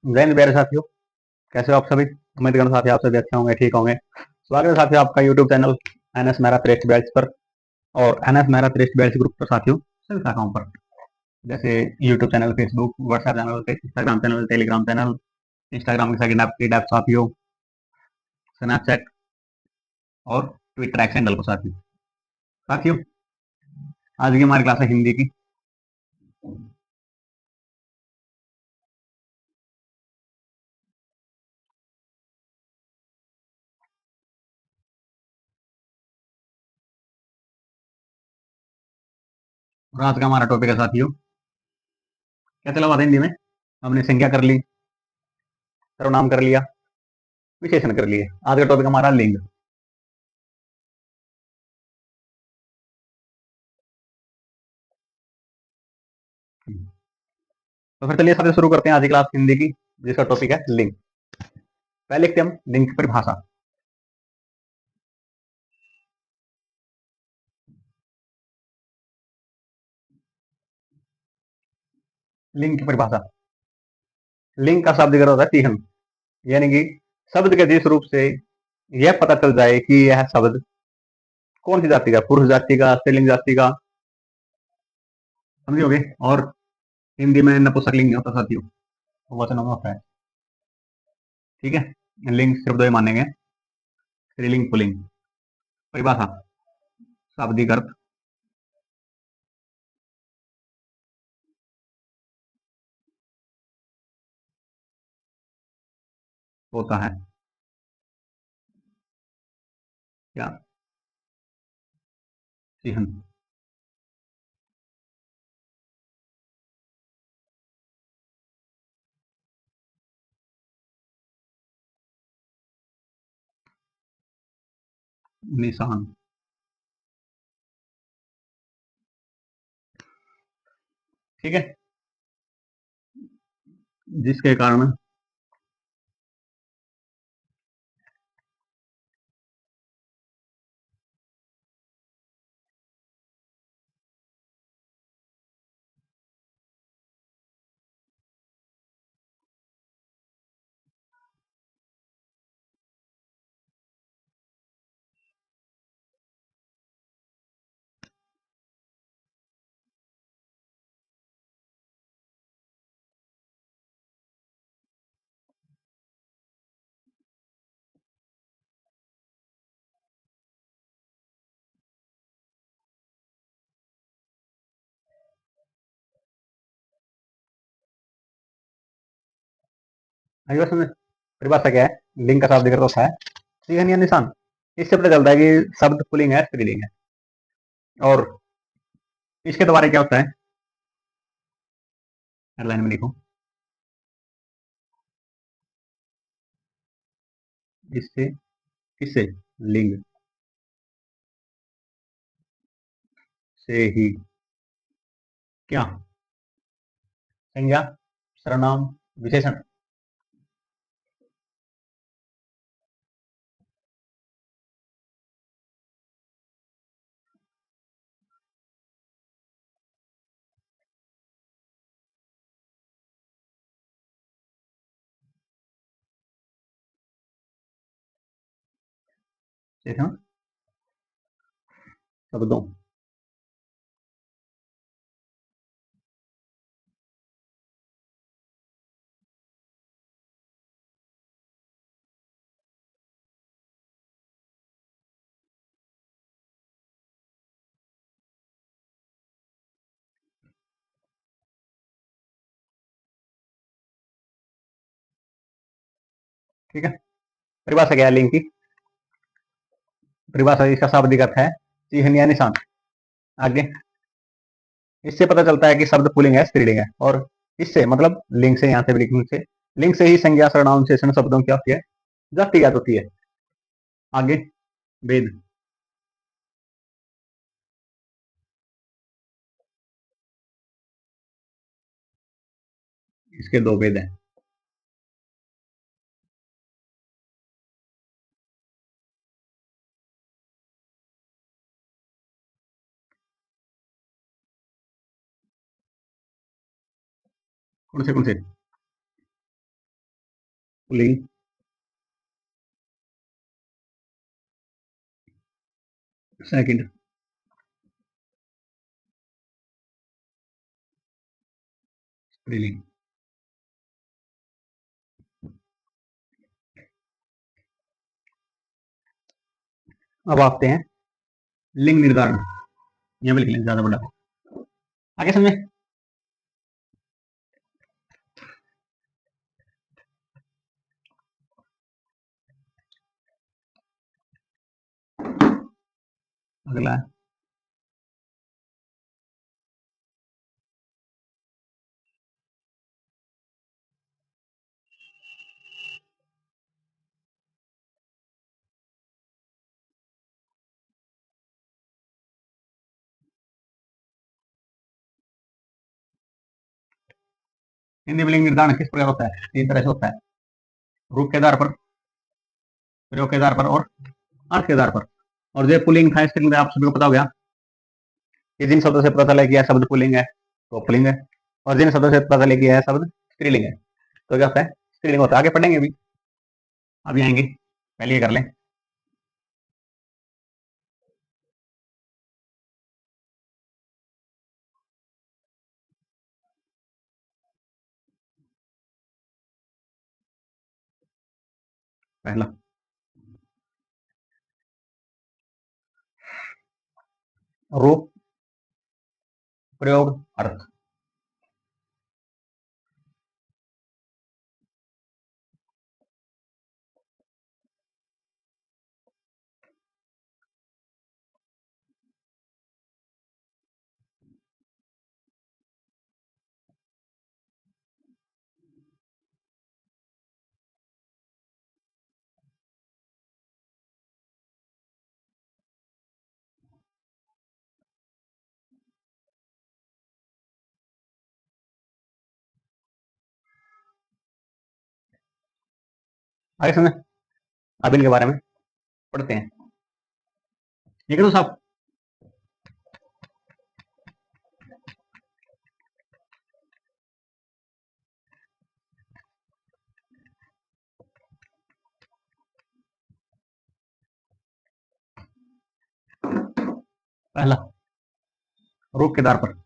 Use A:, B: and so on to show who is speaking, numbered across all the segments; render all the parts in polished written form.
A: जय हिंद प्यारे साथियों। कैसे हो आप सभी? उम्मीद करना साथी आप सभी अच्छे होंगे, ठीक होंगे। स्वागत है साथियों आपका यूट्यूब चैनल एनएस मेरा श्रेष्ठ बैच पर और एनएस मेरा श्रेष्ठ बैच ग्रुप पर साथियों सभी शाखाओं पर, जैसे YouTube channel, Facebook, WhatsApp channel, Instagram channel, Telegram channel, Instagram की सेकंड ऐप साथियों, स्नैपचैट और ट्विटर एक्स हैंडल पर साथियों। साथियों, आज की हमारी क्लास है हिंदी की। और आज का हमारा टॉपिक है साथियों, क्या चला बात हिंदी में। हमने संज्ञा कर ली, सर्वनाम कर लिया, विशेषण कर लिए। आज का टॉपिक हमारा लिंग। तो फिर चलिए साथियों शुरू करते हैं आज की क्लास हिंदी की, जिसका टॉपिक है लिंग। पहले लिखते हैं हम लिंग की परिभाषा। लिंग की परिभाषा। लिंग का शाब्दिक अर्थ होता है तीक्ष्ण, यानी कि शब्द के जिस रूप से यह पता चल जाए कि यह शब्द कौन सी जाति का, पुरुष जाति का, स्त्रीलिंग जाति का, समझोगे। और हिंदी में नपुंसकलिंग नहीं होता साथियों, वचनों में होता है। ठीक है, लिंग सिर्फ दो ही माने गए, स्त्रीलिंग, पुल्लिंग। परिभाषा, शाब्दिक अर्थ, होता है क्या? चिन्ह, निशान। ठीक है, जिसके कारण परिभाषा क्या है? लिंग का शाब्दिक अर्थ होता है चिन्ह या निशान। इससे पता चलता है कि शब्द पुल्लिंग है, स्त्रीलिंग है। और इसके द्वारा क्या होता है, हेडलाइन में लिखो, इससे, किससे, लिंग से ही क्या, संज्ञा, सर्वनाम, विशेषण। विशेषण शब्दों। ठीक है, परिभाषा क्या है लिंग की? परिभाषा, इसका शाब्दिक अर्थ है चिन्ह या निशान। आगे, इससे पता चलता है कि शब्द पुल्लिंग है, स्त्रीलिंग है। और इससे मतलब लिंग से, यहाँ से लिंग से, लिंग से ही संज्ञा, सर्वनाम, विशेषण शब्दों की क्या होती है, जातिगत होती है। आगे, वेद। इसके दो वेद हैं। कौन से कौन से? पुलिंग, सेकंड, स्त्रीलिंग। अब आते हैं लिंग निर्धारण। यहाँ पे लिख लें ज्यादा बड़ा, आगे समझे। अगला है हिंदी में लिंग निर्धारण किस प्रकार होता है? तीन तरह से होता है, रूप के आधार पर, प्रयोग के आधार पर और अर्थ के आधार पर। और जो पुलिंग था स्त्रीलिंग, आप सभी को पता हो गया कि जिन शब्दों से पता चला कि यह शब्द पुलिंग है तो पुलिंग है, और जिन शब्दों से पता चले कि यह शब्द स्त्रीलिंग है तो क्या होता है? स्त्रीलिंग होता है। आगे पढ़ेंगे अभी आएंगे, पहले ये कर लें। पहला रूप, प्रयोग, अर्थ। आगे समझे, अब इनके बारे में पढ़ते हैं। ठीक है तो साहब, पहला रूप के आधार पर।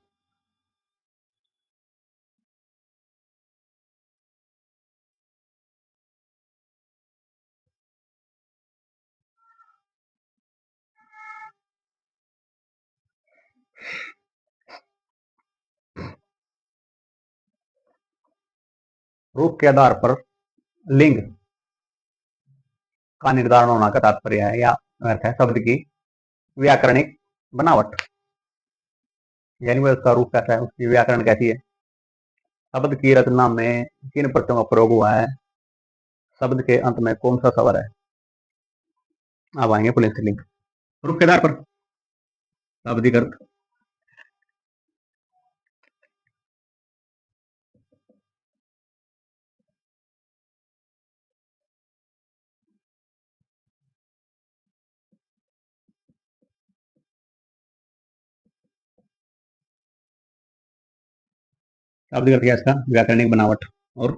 A: रूप के आधार पर लिंग का निर्धारण होना का तात्पर्य है या अर्थ है शब्द की व्याकरणिक बनावट, यानी वह उसका रूप कैसा है, उसकी व्याकरण कैसी है, शब्द की रचना में किन प्रत्ययों का प्रयोग हुआ है, शब्द के अंत में कौन सा स्वर है। अब आएंगे पुलिस लिंग। रूप के आधार पर शाब्दिक अर्थ, शाब्दिक अर्थ क्या इसका व्याकरणिक बनावट, और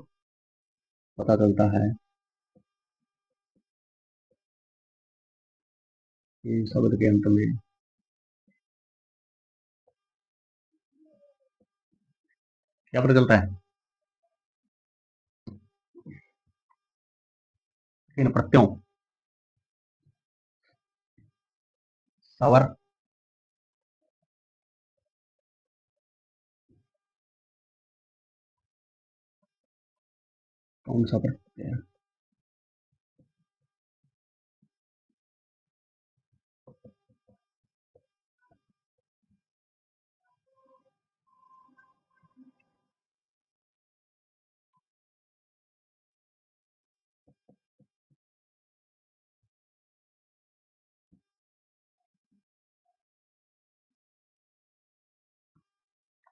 A: पता चलता है कि शब्द के अंत में क्या पता चलता है, किन प्रत्ययों स्वर कौन सा प्रत्यय।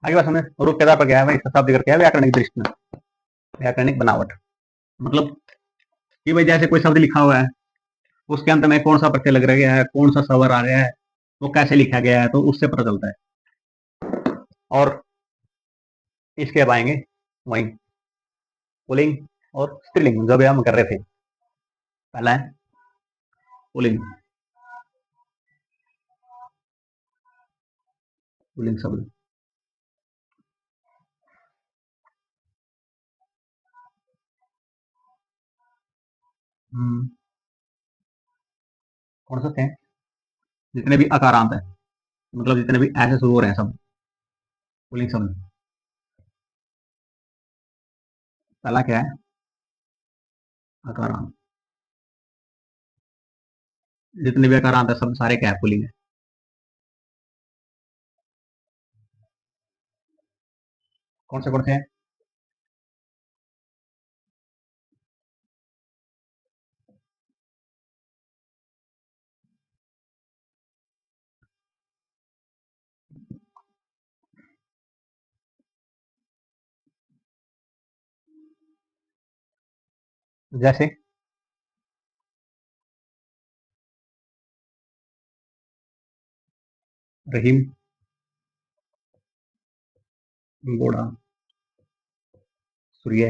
A: आगे बात समझे, रूप के आधार पर क्या है भाई, इसका शाब्दिक अर्थ क्या है व्याकरणिक दृष्टि में, व्याकरणिक बनावट। मतलब कि भाई जैसे कोई शब्द लिखा हुआ है, उसके अंत में कौन सा प्रत्यय लग गया है, कौन सा स्वर आ गया है, वो कैसे लिखा गया है, तो उससे पता चलता है। और इसके अब आएंगे वहीं पुलिंग और स्त्रीलिंग जो भी हम कर रहे थे। पहला है पुलिंग, पुलिंग शब्द। कौन सा थे? जितने भी अकारांत है, मतलब जितने भी ऐसे शुरू हो रहे हैं सब पुलिंग शब्द। पहला क्या है? अकारांत। जितने भी अकारांत है सब सारे क्या है? पुलिंग है। कौन से हैं? जैसे रहीम, घोड़ा, सूर्य,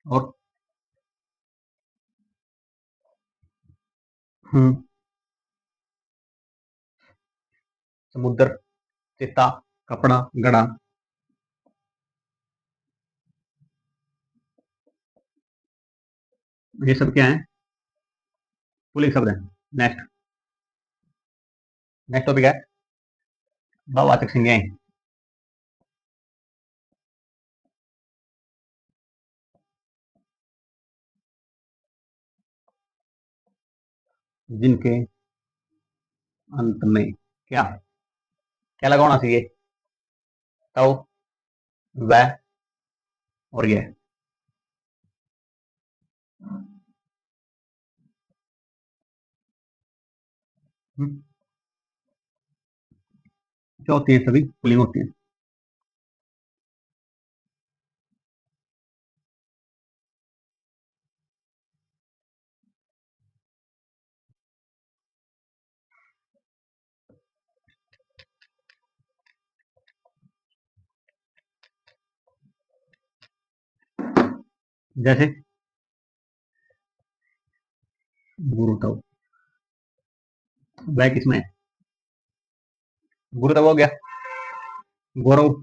A: और समुद्र, चित्ता, कपड़ा, गड़ा। ये सब क्या है? पुलिंग शब्द है। नेक्स्ट, नेक्स्ट टॉपिक है भाववाचक संज्ञाएं। जिनके अंत में क्या क्या लगा होना चाहिए? तो वह और यह। क्या होती है? सभी पुलिंग होती है। जैसे गुरु तव, वह किसमें है? गुरु तव हो गया। गौरव,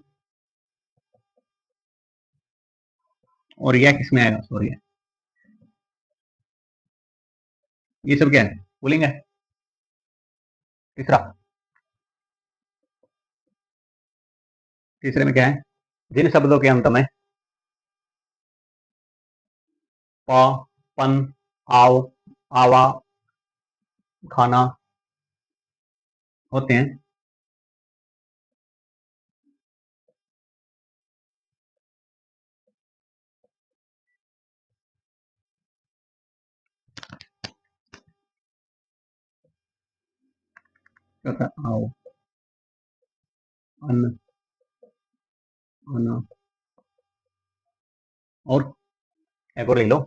A: और यह किसमें आएगा? सॉरी, ये सब क्या है? पुलिंग है। तीसरा, तीसरे में क्या है? जिन शब्दों के अंत में प, पन, आओ, आवा, खाना होते हैं। क्या होता है? आओ, अन्न, अन्न, और एक और ले लो,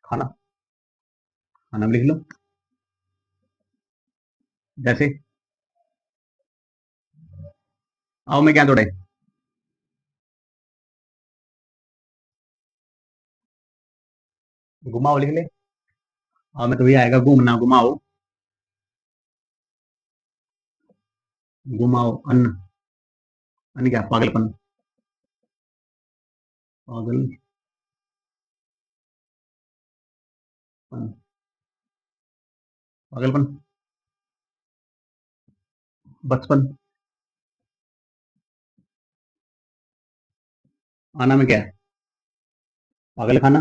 A: खाना, खाना भी लिख लो। जैसे आओ में क्या जोड़े? घुमाओ लिख ले। आओ में तो ये आएगा घूमना, घुमाओ, घुमाओ, अन्न, अन्न क्या? पागलपन, पागलपन, पागलपन, बचपन। आना में क्या है? पागल खाना,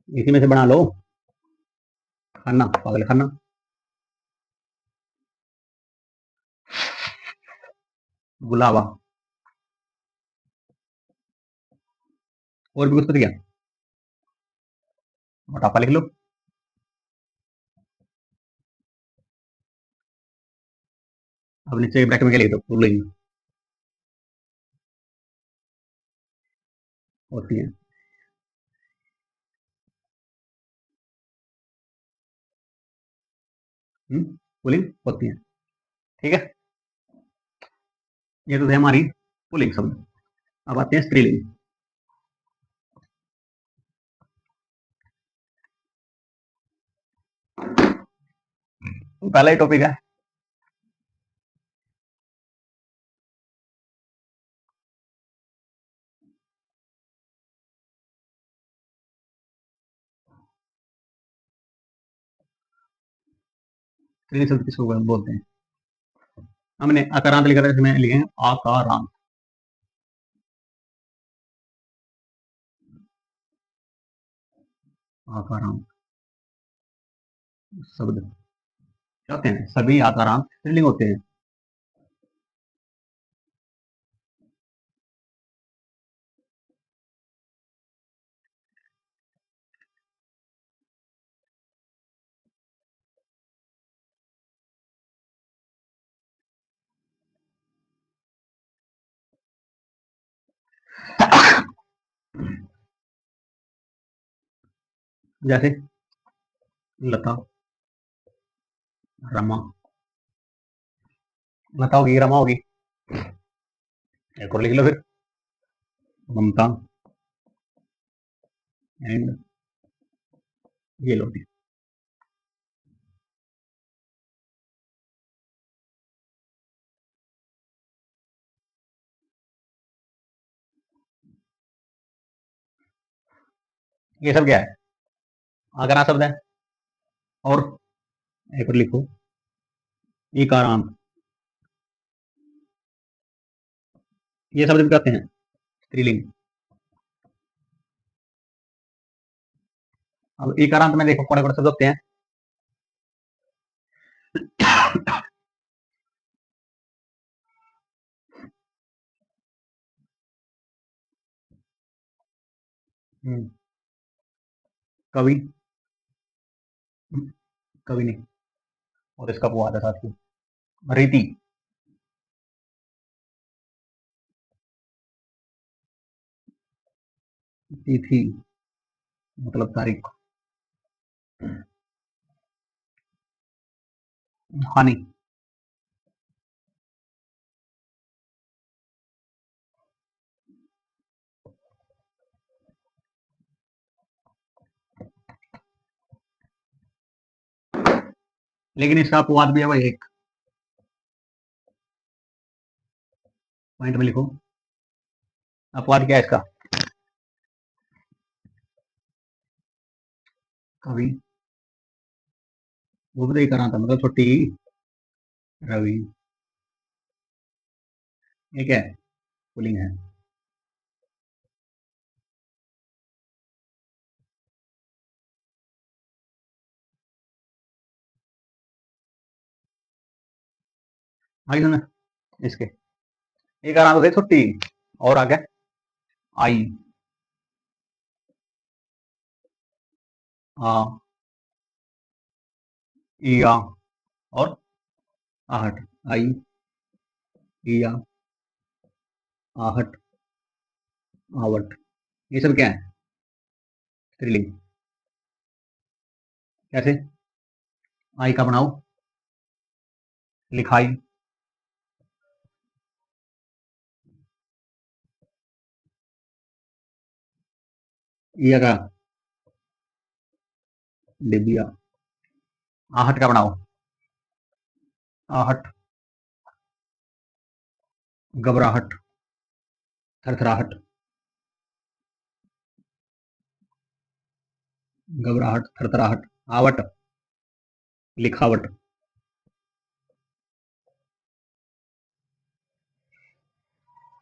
A: इसी में से बना लो। खाना, पागल खाना। बुलावा, और भी कुछ तो क्या? मोटापा लिख लो। अब नीचे ब्रैकेट में क्या लिख दो? पुल्लिंग होती है। पुल्लिंग होती है। ठीक है। ये तो थे हमारी पुल्लिंग शब्द। अब आते हैं स्त्रीलिंग। तो पहला ही टॉपिक है स्त्रीलिंग शब्द किसको बोलते हैं। हमने अकारांत लिखा था, इसमें लिखे आकारांत। आकारांत शब्द क्या होते हैं, सभी आकारांत स्त्रीलिंग होते हैं। जैसे लता, रमा। लता होगी, रमा होगी, एक और लिख लो फिर, ममता एंड ये लो जी। ये सब क्या है, आकारांत शब्द है। और एक और लिखो, इकारांत। ये शब्द भी कहते हैं स्त्रीलिंग। अब इकारांत में देखो कौन कौन शब्द होते हैं। कवि, कवि नहीं, और इसका वो आता साथ में रीति। तिथि मतलब तारीख। हानि, लेकिन इसका अपवाद भी है भाई एक, पॉइंट में लिखो, अपवाद क्या है इसका। कवि, वो भी तो इकारांत है, मतलब छोटी रवि, ये क्या है, पुलिंग है। आगे सुना इसके, इकारांत होते छोटी, और आगे आई, आ, ईया और आहट। आई, ईया, आहट, आवट, ये सब क्या है, स्त्रीलिंग। कैसे, आई का बनाओ लिखाई, ईया का डिबिया, आहट का बनाओ आहट, घबराहट, थरथराहट, घबराहट थरथराहट, आवट लिखावट।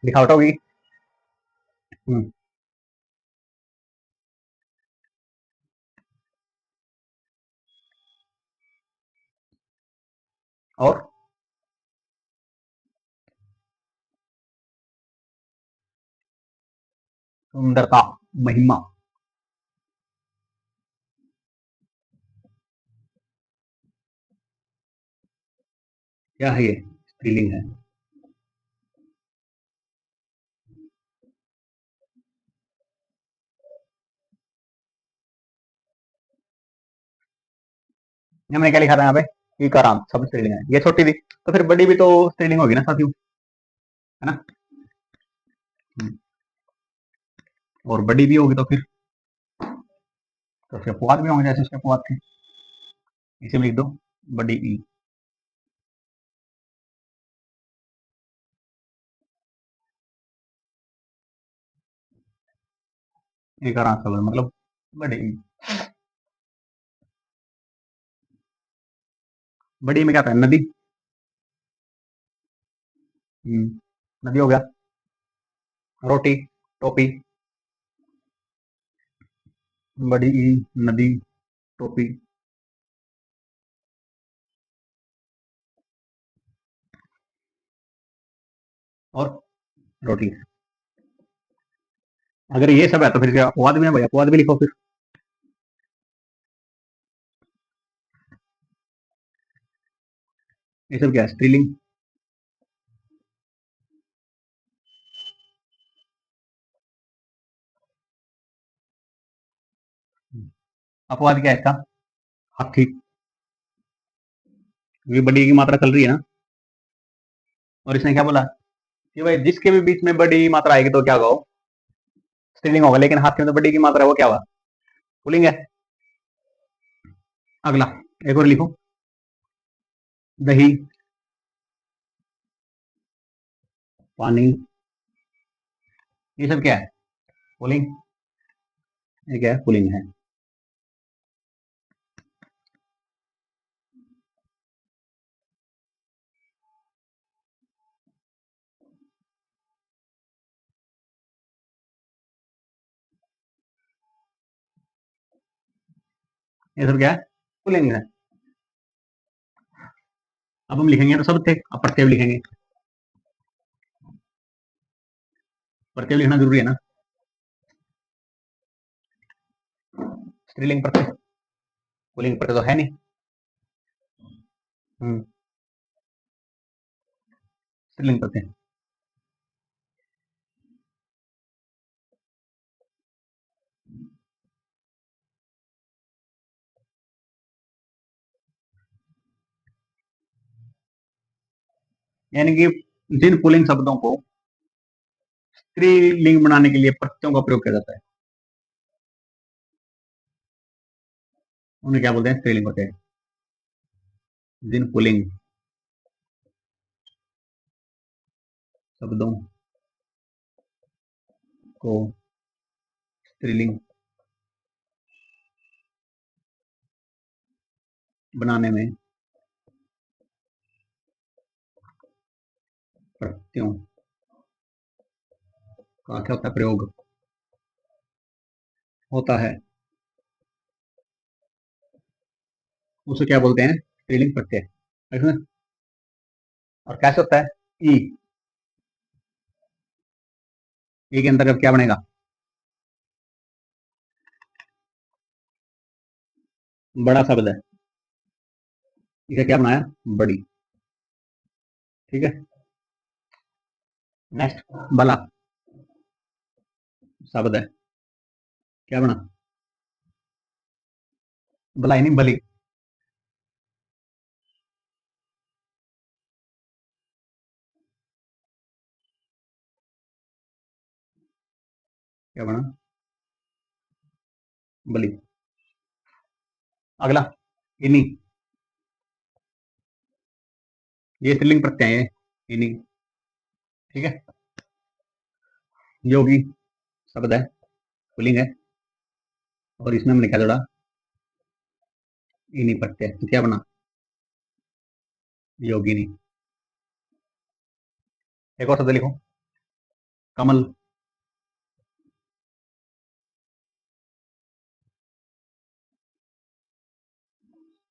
A: लिखावट होगी। हम्म, और सुंदरता, महिमा, क्या है ये, स्त्रीलिंग है। हमने क्या लिखा था यहाँ पे, इकारांत सब स्त्रीलिंग है, ये छोटी थी तो फिर बड़ी भी तो स्त्रीलिंग होगी ना साथियों। है ना। और बड़ी भी होगी तो फिर अपवाद भी होंगे, जैसे उसके अपवाद थे। इसे भी लिख दो, बड़ी ई। एक आराम शब्द मतलब बड़ी ई। बड़ी में क्या था, नदी। नदी हो गया। रोटी, टोपी। बड़ी ई, नदी, टोपी और रोटी। अगर ये सब है तो फिर क्या अपवाद भी है भाई, अपवाद भी लिखो फिर। ये सब क्या है, स्त्रीलिंग। अपवाद क्या है इसका, हाथी। ये बड़ी की मात्रा चल रही है ना। और इसने क्या बोला कि भाई जिसके भी बीच में बड़ी मात्रा आएगी तो क्या कहो, स्त्रीलिंग होगा। लेकिन हाथी में तो बड़ी की मात्रा है, वो क्या हुआ, पुल्लिंग है। अगला, एक और लिखो, दही, पानी। ये सब क्या है, पुल्लिंग। ये क्या है, पुल्लिंग है। ये सब क्या है, पुल्लिंग है। अब हम लिखेंगे तो सब थे, अब प्रत्यय भी लिखेंगे। प्रत्यय लिखना जरूरी है ना। स्त्रीलिंग प्रत्यय, पुल्लिंग प्रत्यय तो है नहीं। स्त्रीलिंग प्रत्यय। यानी कि जिन पुल्लिंग शब्दों को स्त्रीलिंग बनाने के लिए प्रत्ययों का प्रयोग किया जाता है, उन्हें क्या बोलते हैं, स्त्रीलिंग होते हैं। जिन पुल्लिंग शब्दों को स्त्रीलिंग बनाने में प्रत्ययों का क्या होता है, प्रयोग होता है, उसे क्या बोलते हैं, स्त्रीलिंग प्रत्यय। इसमें और कैसे होता है, ई। ई के अंतर्गत क्या बनेगा, बड़ा शब्द है, इसे क्या बनाया, बड़ी। ठीक है। नेक्स्ट, बला शब्द है, क्या बना, बलाई नहीं, बली। क्या बना, बली। अगला, इनी। ये स्त्रीलिंग प्रत्यय है, इनी। ठीक है। योगी शब्द है, पुल्लिंग है, और इसमें हमने क्या जोड़ा, इनी प्रत्यय, तो क्या बना, योगिनी। एक और शब्द लिखो, कमल।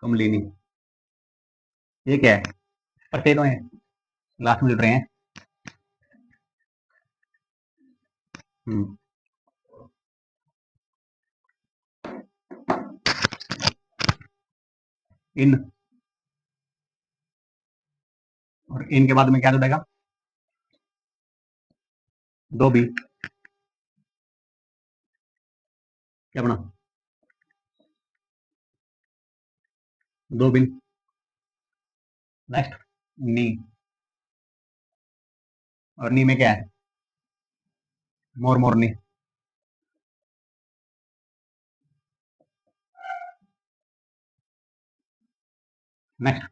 A: कमलिनी। ये क्या है, प्रत्यय तो है, लास्ट में जुड़ रहे हैं। हम्म, इन। और इन के बाद में क्या जुड़ेगा, दो भी। क्या बना, दो बिन। नेक्स्ट, नी। और नी में क्या है? मोर, मोरनी। नेक्स्ट,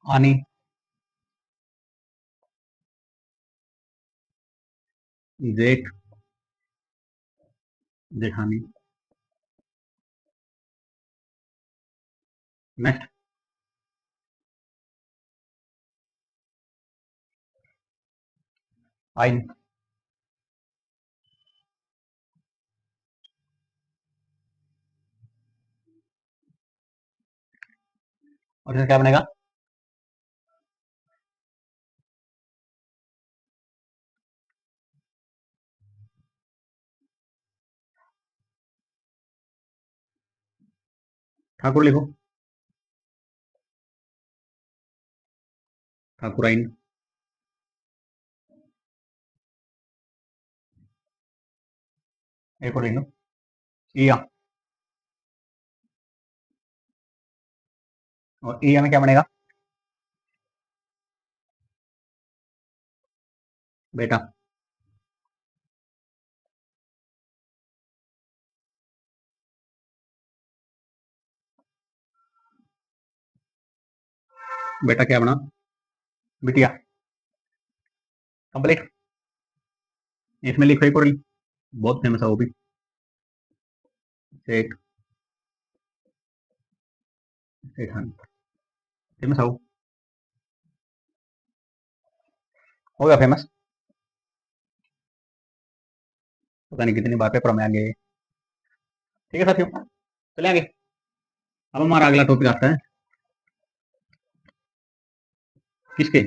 A: आनी, जेठ, जेठानी। नेक्स्ट, आइन। और इसका क्या बनेगा? ठाकुर लिखो, ठाकुराइन। एक और लिख लो, इया। और इया में क्या बनेगा? बेटा। बेटा क्या बना? बिटिया। कंप्लीट। इसमें लिखो एक और, बहुत फेमस है वो भी, सेठ, सेठानी। फेमस है वो, हो गया फेमस। पता नहीं कितनी बार पेपर में आ गए। ठीक है साथियों, चले आगे। अब हमारा अगला टॉपिक आता है किसके?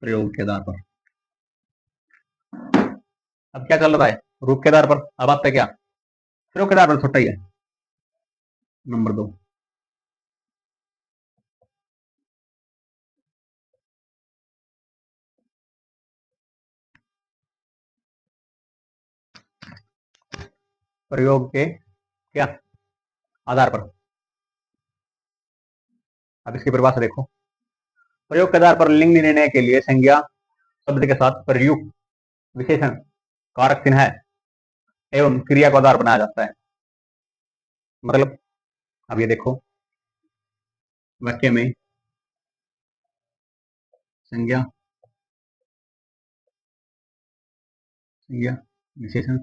A: प्रयोग के आधार पर। अब क्या चल रहा है? रूप के आधार पर। अब आता है क्या? प्रयोग के आधार पर छोटा ही है। नंबर 2, प्रयोग के क्या आधार पर। अब इसकी परिभाषा देखो। प्रयोग के आधार पर लिंग निर्णय के लिए संज्ञा शब्द के साथ प्रयुक्त विशेषण, कारक चिन्ह एवं क्रिया को आधार बनाया जाता है। मतलब अब ये देखो, वाक्य में संज्ञा, संज्ञा, विशेषण,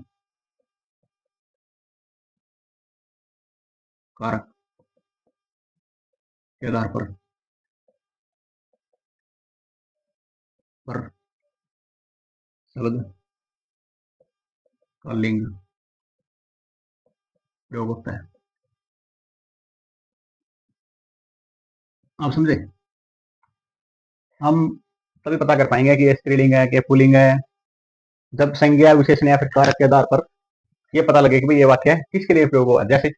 A: कारक के आधार पर शब्द का लिंग प्रयोग होता है। आप समझे? हम तभी पता कर पाएंगे कि ये स्त्रीलिंग है कि पुल्लिंग है, जब संज्ञा, विशेषण या फिर कारक के आधार पर ये पता लगे कि भाई ये वाक्य किसके लिए प्रयोग हुआ। जैसे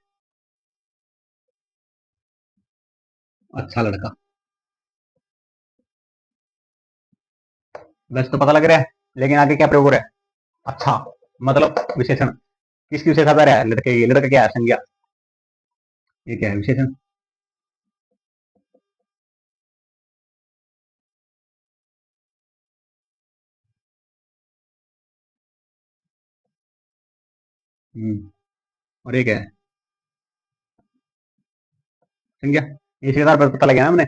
A: अच्छा लड़का, वैसे तो पता लग रहा है, लेकिन आगे क्या प्रयोग हो रहा है? अच्छा, मतलब विशेषण। किसकी विशेषता रहा है? लड़के की। लड़का क्या है? संज्ञा। ये क्या है? विशेषण। और ये क्या है? संज्ञा। इसके आधार पर पता लगे ना हमने।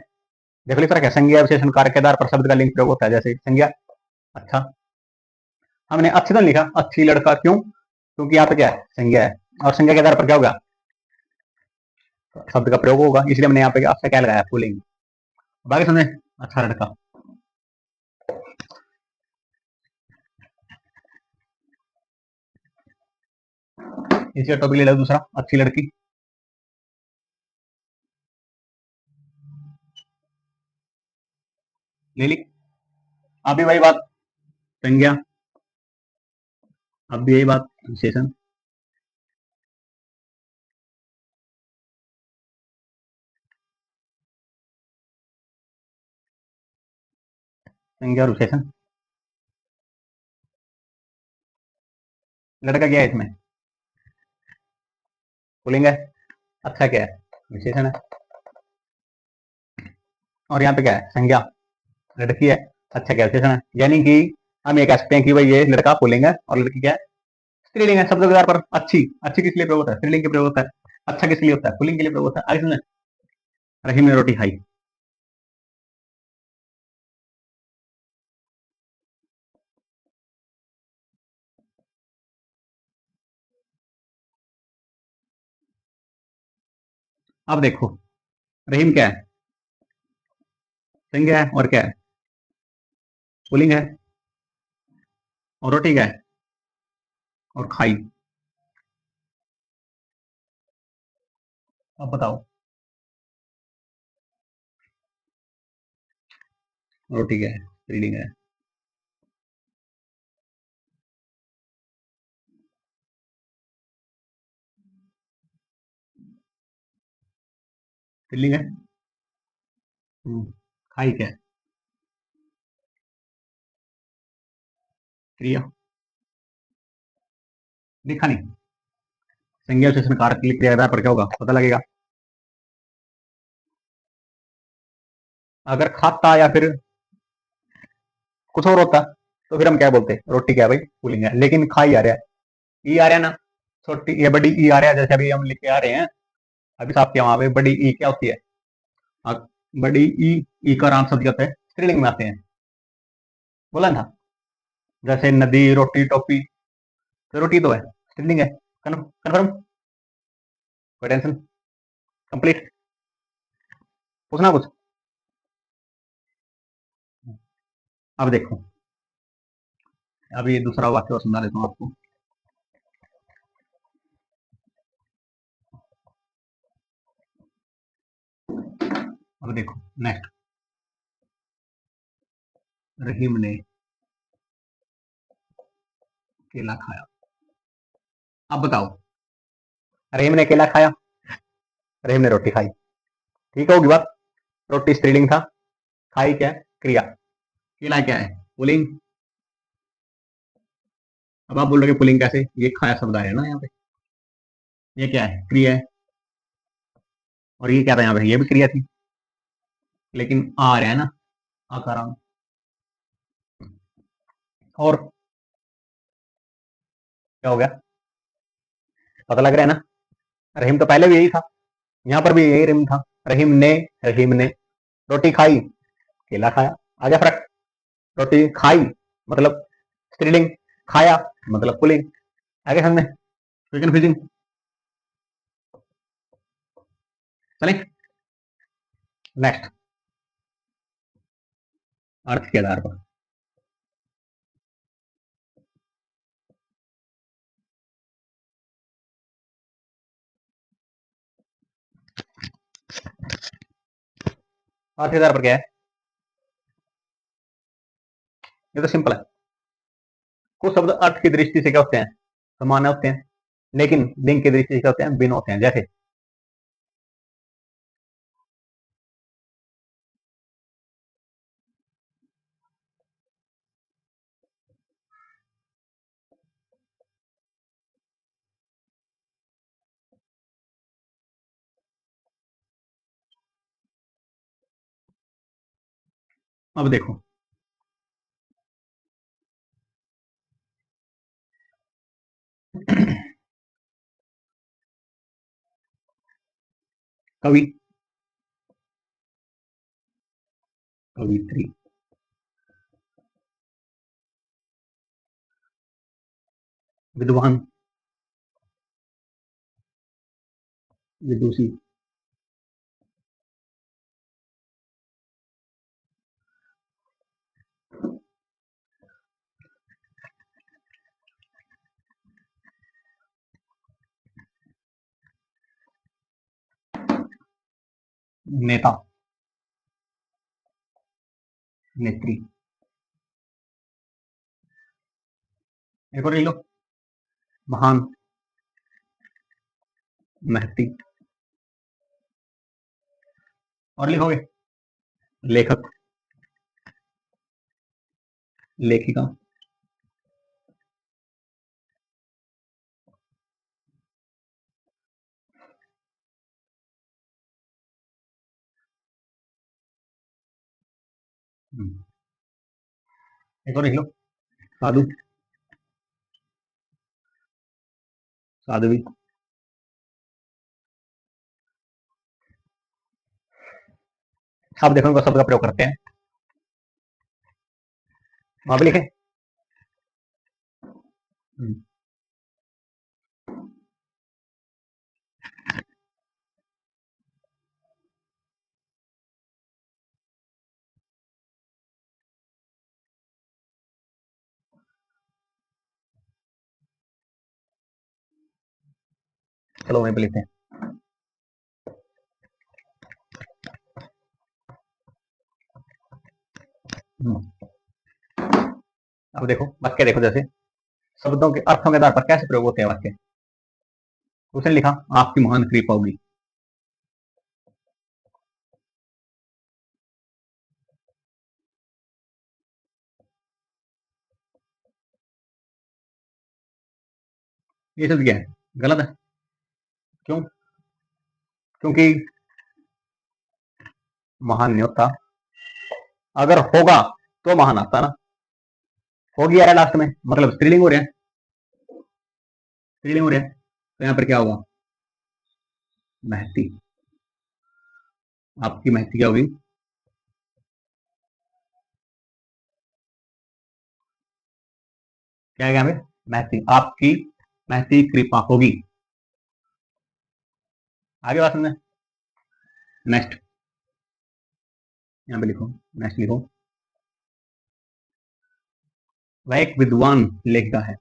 A: देखो लिख रखा है, संज्ञा विशेषण कारक के आधार पर शब्द का लिंग प्रयोग होता है। जैसे संज्ञा अच्छा, हमने अच्छी तो लिखा, अच्छी लड़का, क्यों? क्योंकि यहाँ पे क्या है? संज्ञा है। और संज्ञा के आधार पर क्या होगा? शब्द का प्रयोग होगा, इसलिए हमने यहाँ पे आपसे क्या लगाया? पुलिंग। बाकी समझे? अच्छा लड़का। इसी टॉपिक ले लो दूसरा, अच्छी लड़की। ले ली। अब भी वही बात, संज्ञा। अब भी यही बात, विशेषण। संज्ञा और विशेषण। लड़का क्या है इसमें? पुलिंग है। अच्छा क्या है? विशेषण है। और यहाँ पे क्या है, संज्ञा लड़की है, अच्छा क्या विशेषण है, यानी कि हम ये कह सकते हैं कि भाई ये लड़का पुल्लिंग है और लड़की क्या है, स्त्रीलिंग है। शब्द के आधार पर अच्छी, अच्छी किस लिए प्रयोग होता है, स्त्रीलिंग के प्रयोग होता है। अच्छा किस लिए होता है, पुल्लिंग के लिए प्रयोग होता है। आगे सुने, रहीम ने रोटी खाई। अब देखो, रहीम क्या है, संज्ञा है, और क्या है, पुल्लिंग है, और रोटी क्या है, और खाई। अब बताओ, रोटी क्या है, स्त्रीलिंग है, स्त्रीलिंग है। खाई क्या है, क्रिया। देखा नहीं, संज्ञा विशेषण कारक के लिए क्रिया के आधार पर क्या होगा पता लगेगा। अगर खाता या फिर कुछ और होता तो फिर हम क्या बोलते, रोटी क्या है भाई, पुल्लिंग है। लेकिन खाई आ रहा है, ई आ रहा है ना, छोटी या बड़ी ई आ रहा है, जैसे अभी हम लिख के आ रहे हैं। अभी साफ किया, वहां पे बड़ी ई क्या होती है, बड़ी ई, ई का राम शब्द क्या होता है, स्त्रीलिंग में आते हैं, बोला था। जैसे नदी, रोटी, टोपी, तो रोटी तो है, स्त्रीलिंग है। कन्फर्म, कोई टेंशन, कंप्लीट। पूछना कुछ। अब देखो, अभी दूसरा वाक्य और सुना देता हूँ आपको। अब देखो नेक्स्ट, रहीम ने केला खाया। अब बताओ, रहीम ने केला खाया, रहीम ने रोटी खाई, ठीक होगी बात। रोटी स्त्रीलिंग था, खाई क्या है, क्रिया, केला क्या है, पुलिंग। अब आप बोल रहे पुलिंग कैसे, ये खाया शब्द आया है ना यहाँ पे, ये क्या है, क्रिया है। और ये क्या था यहाँ पे, ये भी क्रिया थी, लेकिन आ रहा है ना, आकारांत। और क्या हो गया, पता लग रहा है ना। रहीम तो पहले भी यही था, यहाँ पर भी यही रहीम था। रहीम ने रोटी खाई, केला खाया, आ गया फर्क। रोटी खाई मतलब स्त्रीलिंग, खाया मतलब पुलिंग। आगे समझे, कन्फ्यूजिंग। चले नेक्स्ट, अर्थ के आधार पर। अर्थ के आधार पर क्या है, ये तो सिंपल है। कुछ शब्द अर्थ की दृष्टि से क्या होते हैं, समान होते हैं, लेकिन लिंग की दृष्टि से क्या होते हैं, भिन्न होते हैं। जैसे अब देखो, कवि, कवित्री, विद्वान, विदुषी, नेता, नेत्री। एक और ले लो, महान, महती। और लिखोगे, लेखक, लेखिका, एक और लिख लो, साधु, साध्वी। अब देखो इनको शब्द का प्रयोग करते हैं, वहां पे लिखे। चलो वहीं पे लिखते हैं। अब देखो वाक्य देखो, जैसे शब्दों के अर्थों के आधार पर कैसे प्रयोग होते हैं वाक्य। उसने लिखा आपकी महान कृपा होगी। ये शब्द क्या है, गलत है। क्यों? क्योंकि महान नहीं होता, अगर होगा तो महान आता ना। हो गया है लास्ट में, मतलब स्त्रीलिंग हो रहा है, स्त्रीलिंग हो रहा है, तो यहाँ पर क्या होगा, महती। आपकी महती क्या होगी, क्या है यहाँ पे, महती। आपकी महती कृपा होगी। आगे बात समझे। नेक्स्ट, यहाँ पे लिखो, नेक्स्ट लिखो, वह एक विद्वान लेखिका है।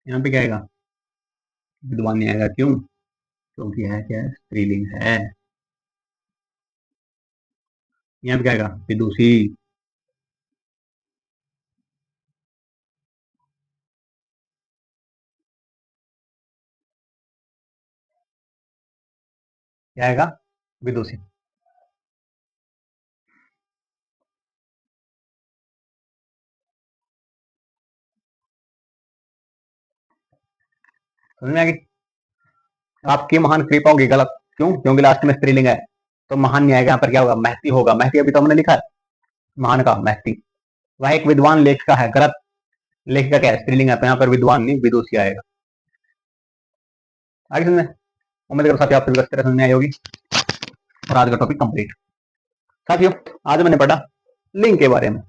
A: यहाँ पे क्या आएगा, विद्वान नहीं आएगा। क्यों? क्योंकि है क्या है, स्त्रीलिंग है। यहाँ पे क्या आएगा, विदुषी। क्या आएगा, विदुषी। समझ में आ गई। आपकी महान कृपा होगी, गलत। क्यों? क्योंकि लास्ट में स्त्रीलिंग है, तो महान नहीं आएगा। यहाँ पर क्या होगा, महती होगा। महती अभी तो हमने लिखा है, महान का महती। वह एक विद्वान लेखिका है, गलत। लेखिका क्या है, स्त्रीलिंग है, तो यहाँ पर विद्वान नहीं विदुषी आएगा। आगे समझ में। उम्मीद करो साथियों आपको भी अच्छी तरह समझ में आई होगी, और आज का टॉपिक कंप्लीट। साथियों आज मैंने पढ़ा लिंग के बारे में।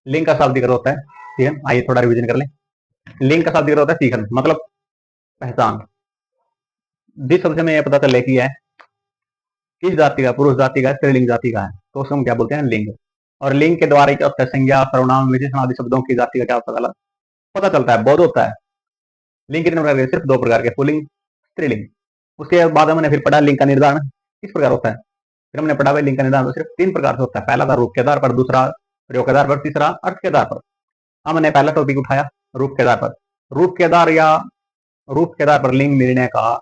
A: लिंग का शाब्दिक अर्थ होता है, ठीक है, आइए थोड़ा रिवीजन कर लें। लिंग का शाब्दिक अर्थ होता है सीखन, मतलब पहचान। जिस शब्द से हमें यह पता चले कि है किस जाति का, पुरुष जाति का, स्त्रीलिंग जाति का है, तो उसको हम क्या बोलते हैं, लिंग। और लिंग के द्वारा क्या होता है, संज्ञा, सर्वनाम, विशेषण आदि शब्दों की जाति का क्या पता चलता है, बोध होता है। लिंग कितने प्रकार के, सिर्फ दो प्रकार के, पुल्लिंग, स्त्रीलिंग। उसके बाद हमने फिर पढ़ा लिंग का निर्धारण किस प्रकार होता है। फिर हमने पढ़ा लिंग का निर्धारण सिर्फ तीन प्रकार से होता है। पहला था रूप के आधार पर, दूसरा प्रयोग के आधार पर, तीसरा अर्थ के आधार पर। हमने पहला टॉपिक उठाया रूप के आधार पर। रूप के आधार या रूप के आधार पर लिंग निर्णय का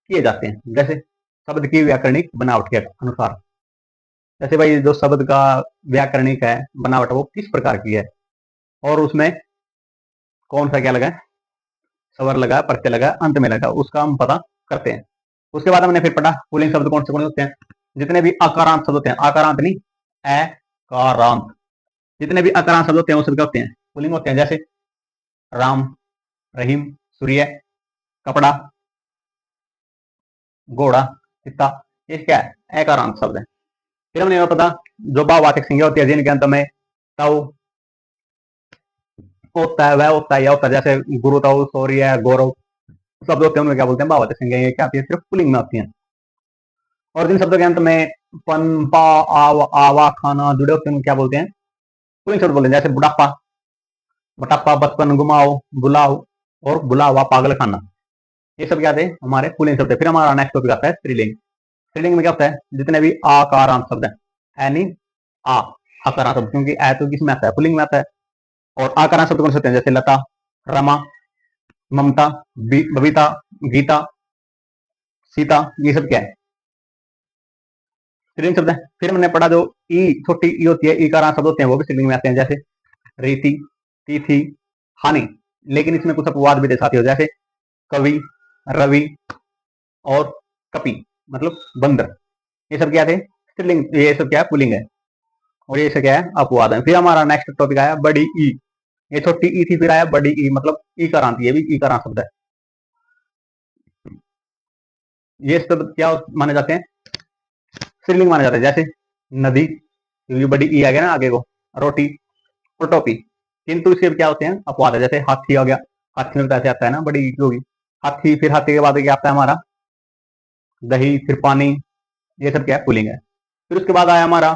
A: किए जाते हैं, जैसे शब्द की व्याकरणिक बनावट के अनुसार। जैसे भाई जो शब्द का व्याकरणिक है बनावट, वो किस प्रकार की है, और उसमें कौन सा क्या लगा है, स्वर लगा, प्रत्यय लगा, अंत में लगा, उसका हम पता करते हैं। उसके बाद हमने फिर पढ़ा पुल्लिंग शब्द कौन से कौन होते हैं। जितने भी अकारांत शब्द होते हैं, आकारांत नहीं, अकारांत, जितने भी अकारांत शब्द होते हैं वो सब क्या होते हैं, पुल्लिंग होते हैं। जैसे राम, रहीम, सूर्य, कपड़ा, घोड़ा, चित्ता, ये क्या है, अकारांत शब्द है। फिर हमने पता जो भाववाचक संज्ञा होती है जिनके अंत में ताऊ होता है, वह होता है, या होता है। जैसे गुरु, ताऊ, शौर्य, गौरव शब्द होते हैं, उनमें क्या बोलते हैं, भाववाचक संज्ञा। ये क्या आती है, सिर्फ पुल्लिंग में आती है। और जिन शब्दों के अंत में पन, पा, आव, आवा, खाना जुड़े होते हैं क्या बोलते हैं, पुल्लिंग शब्द बोलते हैं। जैसे बुढ़ापा, मोटापा, बचपन, घुमाओ, बुलाओ, और बुलावा, पागल खाना, ये सब क्या थे, हमारे पुल्लिंग शब्द है। फिर हमारा नेक्स्ट टॉपिक आता है स्त्रीलिंग। स्त्रीलिंग में क्या होता है, जितने भी आकारांत शब्द है, यानी आ आकारांत शब्द, क्योंकि ए तो किस में आता है, पुल्लिंग में आता है। और आकारांत शब्द कौन से होते हैं, जैसे लता, रमा, ममता, बबीता, गीता, सीता, ये सब क्या है, स्त्रीलिंग शब्द है। फिर हमने पढ़ा जो ई, छोटी ई होती है, ई का शब्द होते हैं, वो भी स्त्रीलिंग में आते हैं। जैसे रीति, तिथि, हानि। लेकिन इसमें कुछ अपवाद भी थे साथियों, जैसे कवि, रवि और कपि मतलब बंदर, ये सब क्या थे? स्त्रीलिंग, ये सब क्या है? पुल्लिंग है। और ये सब क्या है? अपवाद है। फिर हमारा नेक्स्ट टॉपिक आया बड़ी ई। ये छोटी ई थी, फिर आया बड़ी ई मतलब ईकारांत, ये भी ईकारांत शब्द है। ये शब्द क्या माने जाते हैं? स्त्रीलिंग माने जाते हैं। जैसे नदी, क्योंकि बड़ी ई आ गया ना आगे को, रोटी और टोपी। किंतु इसके क्या होते हैं? अपवाद है। जैसे हाथी आ गया, हाथी में कैसे आता है ना, बड़ी ई होगी हाथी। फिर हाथी के बाद क्या आता है हमारा? दही, फिर पानी, ये सब क्या है? पुलिंग है। फिर उसके बाद आया हमारा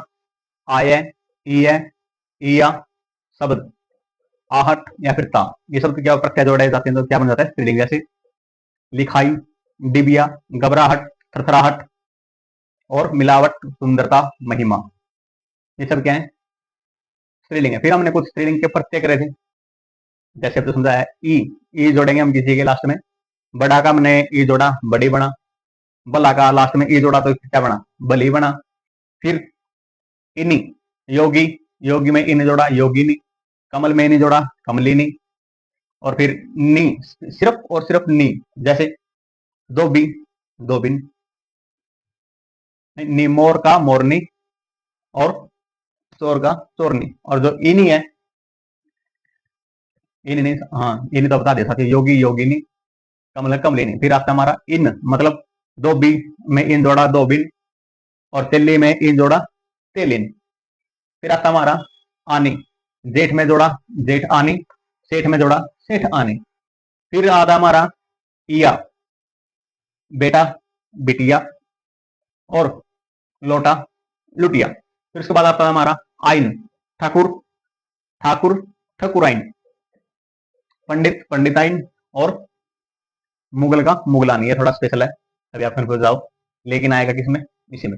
A: आय, ई है, ईया शब्द, आहट या फिर ता। ये शब्द क्या प्रत्यय जोड़े जाते हैं तो क्या बन जाता है? स्त्रीलिंग। जैसे लिखाई, डिबिया, घबराहट, थरथराहट और मिलावट, सुंदरता, महिमा, ये सब क्या है? स्त्रीलिंग है। फिर हमने कुछ स्त्रीलिंग के प्रत्यय करे थे, जैसे अब तो समझा है ई। ई जोड़ेंगे हम किसी के लास्ट में। बड़ा का हमने ई जोड़ा, बड़ी बना। बला का लास्ट में ई जोड़ा तो क्या बना? बली बना। फिर इनी, योगी, योगी में इन जोड़ा, योगिनी। कमल में नी जोड़ा, कमलिनी। और फिर नी, सिर्फ और सिर्फ नी, जैसे धोबी, धोबिन। मोर का मोरनी और चोर का चोरनी। और जो इनी है, इन नहीं, हाँ इन तो बता दे साथी, योगी, योगिनी, कमल, कमलिनी। फिर आता हमारा इन मतलब धोबी में इन जोड़ा, धोबिन। और तेली में इन जोड़ा, तेलिन। फिर आता हमारा आनी, जेठ में जोड़ा, जेठ आनी। सेठ में जोड़ा, सेठ आनी। फिर आता हमारा इया, बेटा, बिटिया। और लोटा, लुटिया। फिर उसके बाद आता है हमारा आइन, ठाकुर, ठाकुर, ठकुराइन। पंडित, पंडिताइन। और मुगल का मुगलानी। ये थोड़ा स्पेशल है, अभी आप कन्फ्यूज जाओ, लेकिन आएगा किसमें? इसी में।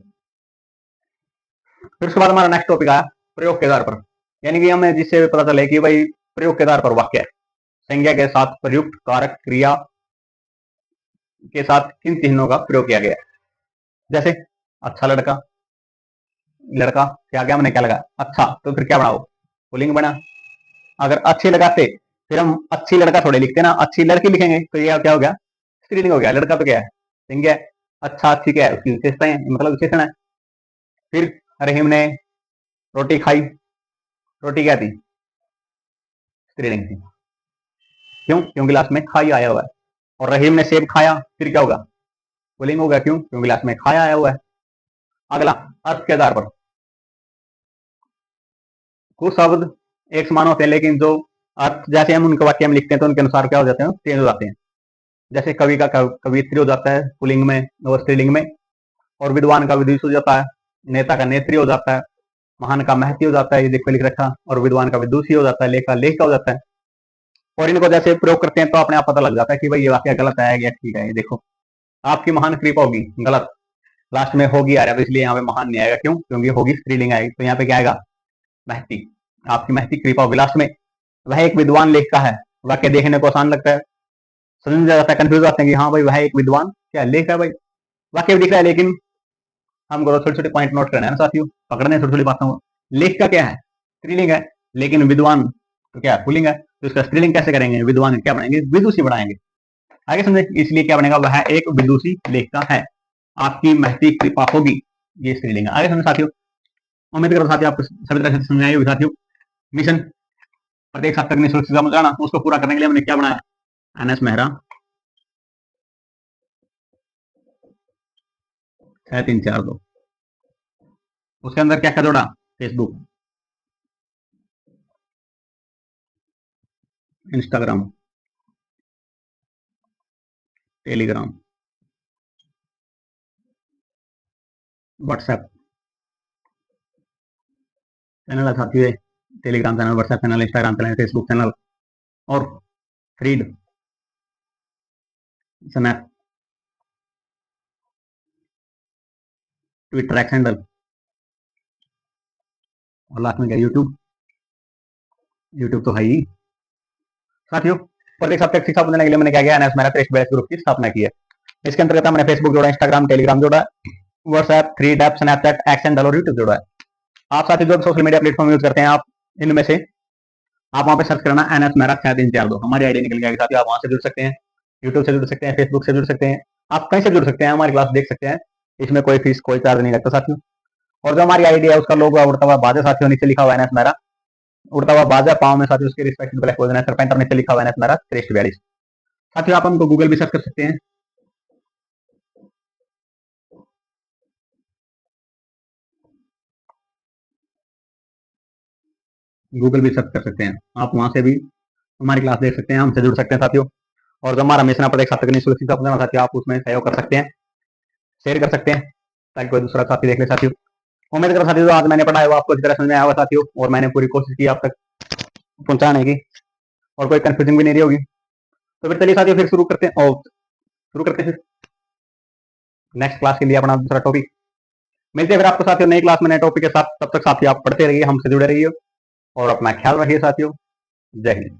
A: फिर उसके बाद हमारा नेक्स्ट टॉपिक आया प्रयोग के आधार पर, यानी कि हमें जिससे पता चले कि भाई प्रयोग के आधार पर वाक्य संज्ञा के साथ प्रयुक्त कारक क्रिया के साथ किन चिन्हों का प्रयोग किया गया। जैसे अच्छा लड़का, लड़का क्या गया, हमने क्या लगा? अच्छा, तो फिर क्या बनाओ? पुलिंग बना। अगर अच्छी लगाते, फिर हम अच्छी लड़का थोड़े लिखते ना, अच्छी लड़की लिखेंगे, तो ये क्या हो गया? स्त्रीलिंग हो गया। लड़का तो क्या है? संज्ञा है। अच्छा, अच्छी क्या है? उसकी विशेषताएं, मतलब विशेषण है। फिर रहीम ने रोटी खाई, रोटी क्या थी? स्त्रीलिंग थी। क्यों? क्योंकि लास्ट में खाई आया हुआ है। और रहीम ने सेब खाया, फिर क्या होगा? पुलिंग होगा। क्यों? क्योंकि लास्ट में खाया आया हुआ है। अगला, अर्थ के आधार पर कुछ शब्द एक समान होते हैं, लेकिन जो अर्थ जैसे हम उनके वाक्य में लिखते हैं तो उनके अनुसार क्या हो जाते हैं? चेंज हो जाते हैं। जैसे कवि का कवित्री हो जाता है पुलिंग में और स्त्रीलिंग में। और विद्वान का विद्युष हो जाता है, नेता का नेत्री हो जाता है, महान का महती हो जाता है, ये देखो लिख रखा। और विद्वान का विदुषी हो जाता है, लेख का लेख का हो जाता है। और इनको जैसे प्रयोग करते हैं तो अपने आप पता लग जाता है कि भाई ये वाक्य गलत है या ठीक है। ये देखो, आपकी महान कृपा होगी, गलत, लास्ट में होगी आ रहा है, तो इसलिए यहाँ पे महान नहीं आएगा। क्यों? क्योंकि होगी स्त्रीलिंग आएगी, तो यहाँ पे क्या आएगा? महती, आपकी महती कृपा होगी लास्ट में। वह एक विद्वान लेख का है, वाक्य देखने को आसान लगता है, समझ में जाता है, कंफ्यूज आते हैं कि हाँ भाई वह एक विद्वान क्या लेख है। भाई वाक्य भी दिख रहा है, लेकिन हमको छोटे छोटे पॉइंट नोट करना है ना साथियों, पकड़ने छोटी छोटी बातों को। लेख का क्या है? स्त्रीलिंग है, लेकिन विद्वान तो क्या है? पुल्लिंग है। तो इसका स्त्रीलिंग कैसे करेंगे? विद्वान क्या बनाएंगे? विदुषी बनाएंगे। आगे समझे, इसलिए क्या बनेगा? वह एक विदुषी लेख का है, आपकी महती कृपा होगी, ये स्त्रीलिंग है। आगे समझे साथियों, उम्मीद करो साथियों आपको सभी तरह से समझ आई होगी साथियों। मिशन प्रत्येक छात्र ने सुरक्षित पहुंचाना, उसको पूरा करने के लिए हमने क्या बनाया? एनएस मेहरा 6342। उसके अंदर क्या क्या जोड़ा? Facebook, Instagram, Telegram, WhatsApp channel है साथियों, Telegram channel, WhatsApp channel, Instagram channel, Facebook channel और Threads, Snap, Twitter X handle और लास्ट में क्या? यूट्यूब। यूट्यूब तो है ही साथियों। प्रत्येक सप्ताह शिक्षा देने के लिए मैंने क्या किया? एनएस मेरा टेस्ट बैच ग्रुप की स्थापना की है। इसके अंतर्गत मैंने फेसबुक जोड़ा, इंस्टाग्राम, टेलीग्राम जोड़ा, WhatsApp, thread app, Snapchat, x handle और यूट्यूब जोड़ा है। आप साथी जो सोशल मीडिया प्लेटफॉर्म यूज करते हैं, आप इनमें से आप वहां पे सर्च करना NS मेरा 6342, हमारी आईडी निकल जाएगी साथियों। आप वहां से जुड़ सकते हैं, यूट्यूब से जुड़ सकते हैं, फेसबुक से जुड़ सकते हैं, आप कहीं से जुड़ सकते हैं, हमारी क्लास देख सकते हैं। इसमें कोई फीस कोई चार्ज नहीं लगता साथियों। और जो हमारी आईडी है उसका लोगो उड़ता हुआ बाजा साथियों, नीचे लिखा हुआ NS मेरा उड़ता हुआ बाजा, पाँव में साथियों उसके रिस्पेक्टिव ब्लैक पोजन है, सरपेंटर नीचे लिखा हुआ NS मेरा 6342। साथियों आप हमको गूगल भी सर्च कर सकते हैं, गूगल भी सर्च कर सकते हैं, आप वहां से भी हमारी क्लास देख सकते हैं, हमसे जुड़ सकते हैं साथियों। और जो हमारा मिशन प्रत्येक साथ तकनीक सुरक्षित अपना साथियों, आप उसमें सहयोग कर सकते हैं, शेयर कर सकते हैं, ताकि कोई दूसरा साथी देख ले साथियों। उम्मीद करो साथियों जो आज मैंने पढ़ा है वो आपको अच्छी तरह समझ में आया होगा साथियों, और मैंने पूरी कोशिश की आप तक पहुंचाने की, और कोई कंफ्यूजन भी नहीं रही होगी। तो फिर चलिए साथियों फिर शुरू करते हैं, और शुरू करते हैं फिर नेक्स्ट क्लास के लिए अपना दूसरा टॉपिक। मिलते हैं फिर आपको साथियों नई क्लास में नए टॉपिक के साथ। तब तक साथियों आप पढ़ते रहिए, हमसे जुड़े रहिए और अपना ख्याल रखिए साथियों। जय हिंद।